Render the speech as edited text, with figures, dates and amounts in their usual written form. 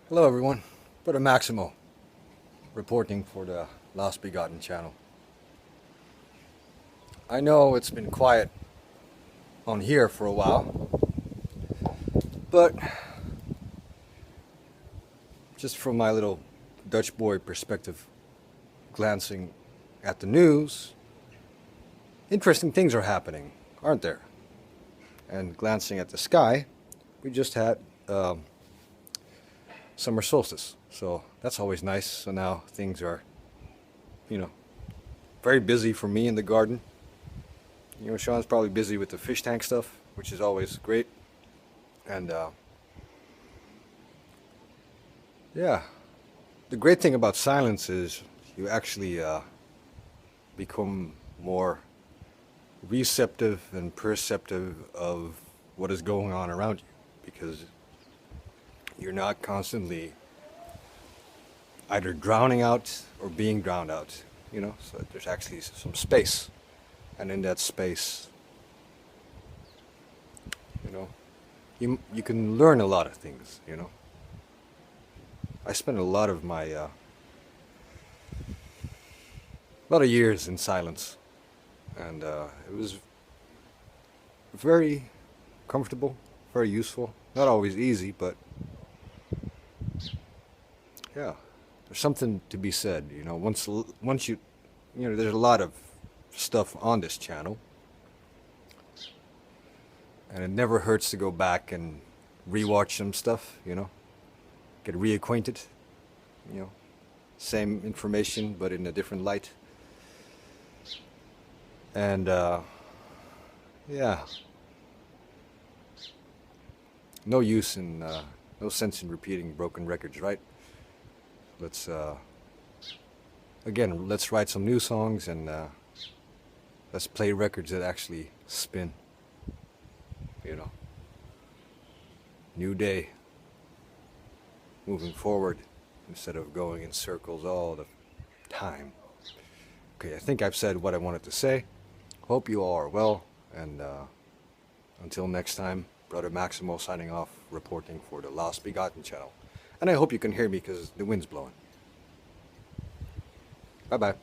Hello everyone, Brother Maximo, reporting for the Lost Begotten channel. I know it's been quiet on here for a while, but just from my little Dutch boy perspective, glancing at the news, interesting things are happening, aren't there? And glancing at the sky, we just had summer solstice, so that's always nice. So now things are, you know, very busy for me in the garden. Sean's probably busy with the fish tank stuff, which is always great. And yeah, the great thing about silence is you actually become more receptive and perceptive of what is going on around you, because you're not constantly either drowning out or being drowned out, so there's actually some space. And in that space, you can learn a lot of things. I spent a lot of my a lot of years in silence, and it was very comfortable, very useful. Not always easy, but yeah, there's something to be said. Once you, there's a lot of stuff on this channel, and it never hurts to go back and rewatch some stuff. Get reacquainted. Same information but in a different light. And yeah, no sense in repeating broken records, right? Let's let's write some new songs, and let's play records that actually spin. New day, moving forward instead of going in circles all the time. Okay, I think I've said what I wanted to say. Hope you all are well, and until next time, Brother Maximo signing off, reporting for the Lost Begotten channel. And I hope you can hear me because the wind's blowing. Bye-bye.